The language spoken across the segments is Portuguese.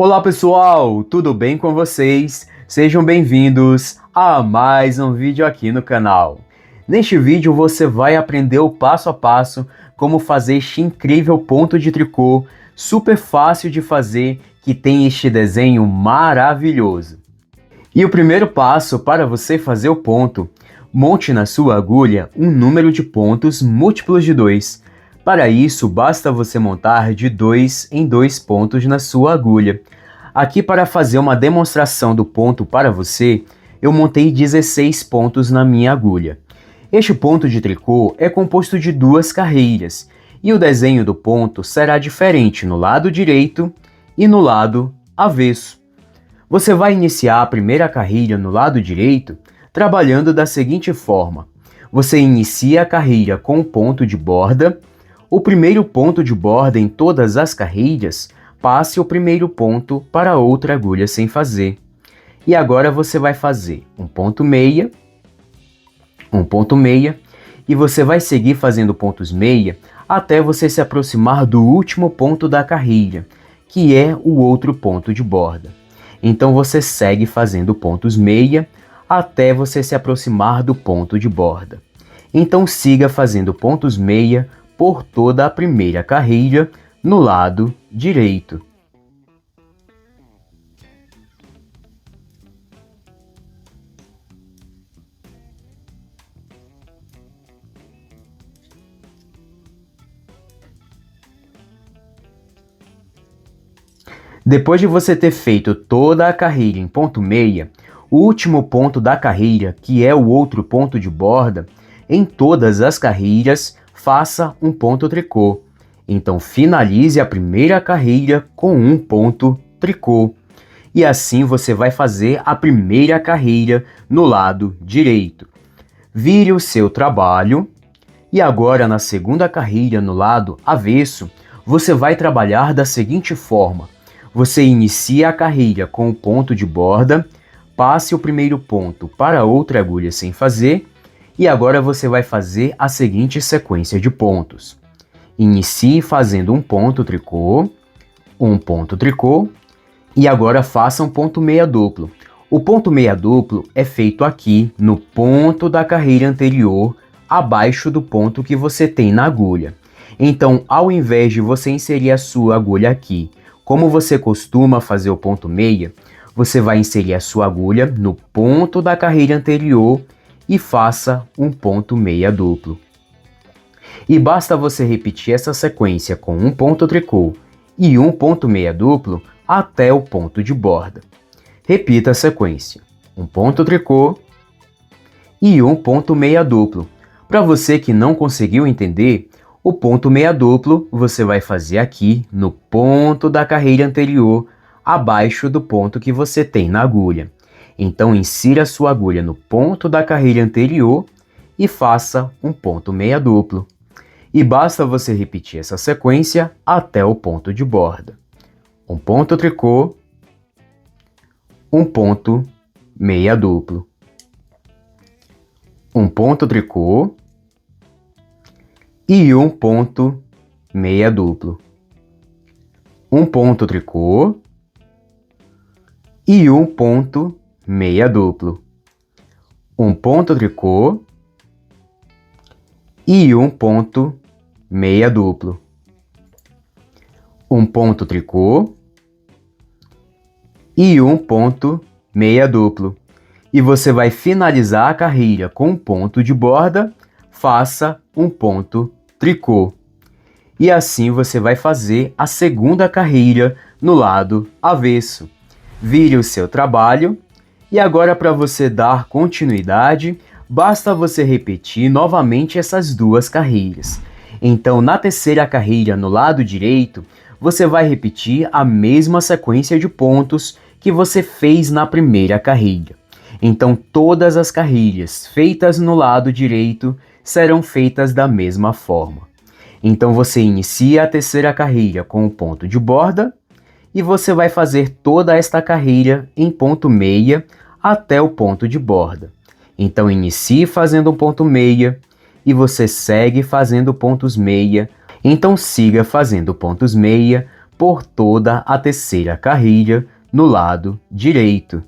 Olá pessoal, tudo bem com vocês? Sejam bem-vindos a mais um vídeo aqui no canal. Neste vídeo você vai aprender o passo a passo como fazer este incrível ponto de tricô, super fácil de fazer, que tem este desenho maravilhoso. E o primeiro passo para você fazer o ponto: monte na sua agulha um número de pontos múltiplos de 2. Para isso, basta você montar de 2 em 2 pontos na sua agulha. Aqui, para fazer uma demonstração do ponto para você, eu montei 16 pontos na minha agulha. Este ponto de tricô é composto de 2 carreiras, e o desenho do ponto será diferente no lado direito e no lado avesso. Você vai iniciar a primeira carreira no lado direito trabalhando da seguinte forma: você inicia a carreira com o ponto de borda. O primeiro ponto de borda em todas as carreiras, passe o primeiro ponto para outra agulha sem fazer. E agora você vai fazer um ponto meia, e você vai seguir fazendo pontos meia até você se aproximar do último ponto da carreira, que é o outro ponto de borda. Então você segue fazendo pontos meia até você se aproximar do ponto de borda. Então siga fazendo pontos meia por toda a primeira carreira no lado direito. Depois de você ter feito toda a carreira em ponto meia, o último ponto da carreira, que é o outro ponto de borda, em todas as carreiras, faça um ponto tricô. Então finalize a primeira carreira com um ponto tricô. E assim você vai fazer a primeira carreira no lado direito. Vire o seu trabalho e agora na segunda carreira no lado avesso, você vai trabalhar da seguinte forma: você inicia a carreira com o ponto de borda, passe o primeiro ponto para outra agulha sem fazer, e agora você vai fazer a seguinte sequência de pontos. Inicie fazendo um ponto tricô, e agora faça um ponto meia duplo. O ponto meia duplo é feito aqui no ponto da carreira anterior, abaixo do ponto que você tem na agulha. Então, ao invés de você inserir a sua agulha aqui, como você costuma fazer o ponto meia, você vai inserir a sua agulha no ponto da carreira anterior e faça um ponto meia duplo. E basta você repetir essa sequência com um ponto tricô e um ponto meia duplo até o ponto de borda. Repita a sequência: um ponto tricô e um ponto meia duplo. Para você que não conseguiu entender, o ponto meia duplo você vai fazer aqui no ponto da carreira anterior, abaixo do ponto que você tem na agulha. Então insira a sua agulha no ponto da carreira anterior e faça um ponto meia duplo. E basta você repetir essa sequência até o ponto de borda. Um ponto tricô, um ponto meia duplo. Um ponto tricô e um ponto meia duplo. Um ponto tricô e um ponto meia duplo. Um ponto tricô e um ponto meia duplo. Um ponto tricô e um ponto meia duplo. E você vai finalizar a carreira com um ponto de borda, faça um ponto tricô. E assim você vai fazer a segunda carreira no lado avesso. Vire o seu trabalho e agora, para você dar continuidade, basta você repetir novamente essas duas carreiras. Então, na terceira carreira no lado direito, você vai repetir a mesma sequência de pontos que você fez na primeira carreira. Então, todas as carreiras feitas no lado direito serão feitas da mesma forma. Então, você inicia a terceira carreira com o ponto de borda e você vai fazer toda esta carreira em ponto meia até o ponto de borda. Então, inicie fazendo um ponto meia e você segue fazendo pontos meia. Então, siga fazendo pontos meia por toda a terceira carrilha no lado direito.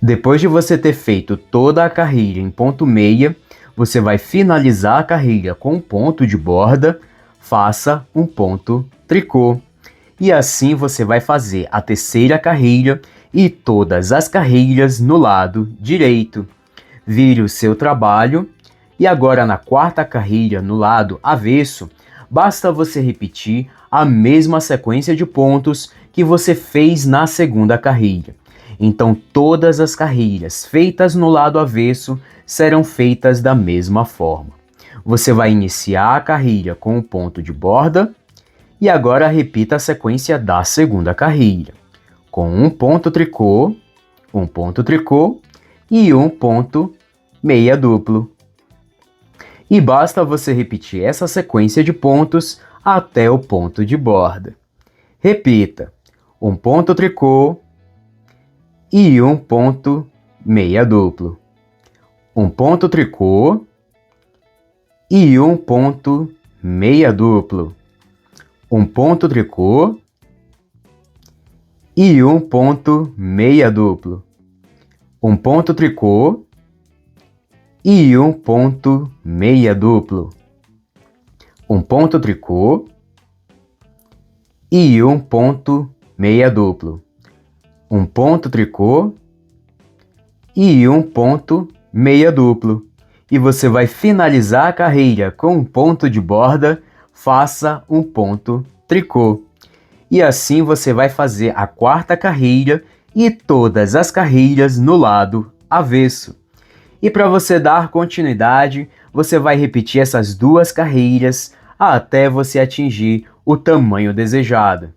Depois de você ter feito toda a carrilha em ponto meia, você vai finalizar a carrilha com um ponto de borda, faça um ponto tricô. E assim você vai fazer a terceira carrilha e todas as carrilhas no lado direito. Vire o seu trabalho e agora na quarta carrilha no lado avesso, basta você repetir a mesma sequência de pontos que você fez na segunda carrilha. Então, todas as carrilhas feitas no lado avesso serão feitas da mesma forma. Você vai iniciar a carrilha com um ponto de borda e agora repita a sequência da segunda carrilha, com um ponto tricô e um ponto meia duplo. E basta você repetir essa sequência de pontos até o ponto de borda. Repita, um ponto tricô e um ponto meia duplo, um ponto tricô e um ponto meia duplo, um ponto tricô e um ponto meia duplo, um ponto tricô e um ponto meia duplo, um ponto tricô e um ponto meia duplo, um ponto tricô e um ponto meia duplo. E você vai finalizar a carreira com um ponto de borda, faça um ponto tricô. E assim você vai fazer a quarta carreira e todas as carreiras no lado avesso. E para você dar continuidade, você vai repetir essas duas carreiras até você atingir o tamanho desejado.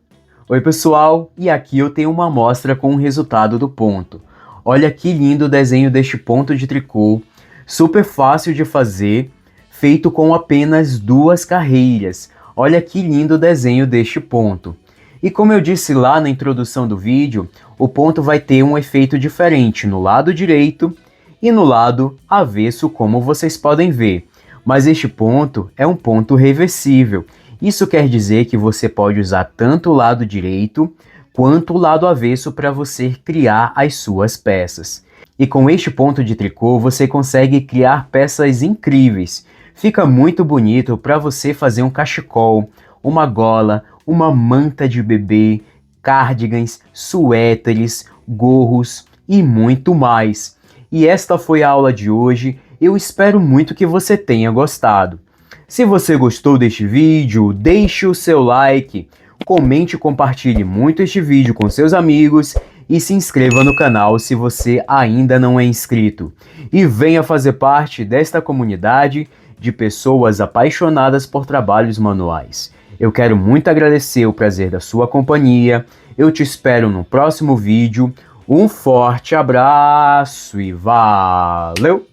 Oi pessoal, e aqui eu tenho uma amostra com o resultado do ponto. Olha que lindo o desenho deste ponto de tricô, super fácil de fazer, feito com apenas duas carreiras. Olha que lindo o desenho deste ponto. E como eu disse lá na introdução do vídeo, o ponto vai ter um efeito diferente no lado direito e no lado avesso, como vocês podem ver. Mas este ponto é um ponto reversível. Isso quer dizer que você pode usar tanto o lado direito quanto o lado avesso para você criar as suas peças. E com este ponto de tricô você consegue criar peças incríveis. Fica muito bonito para você fazer um cachecol, uma gola, uma manta de bebê, cardigans, suéteres, gorros e muito mais. E esta foi a aula de hoje. Eu espero muito que você tenha gostado. Se você gostou deste vídeo, deixe o seu like, comente e compartilhe muito este vídeo com seus amigos e se inscreva no canal se você ainda não é inscrito. E venha fazer parte desta comunidade de pessoas apaixonadas por trabalhos manuais. Eu quero muito agradecer o prazer da sua companhia. Eu te espero no próximo vídeo. Um forte abraço e valeu!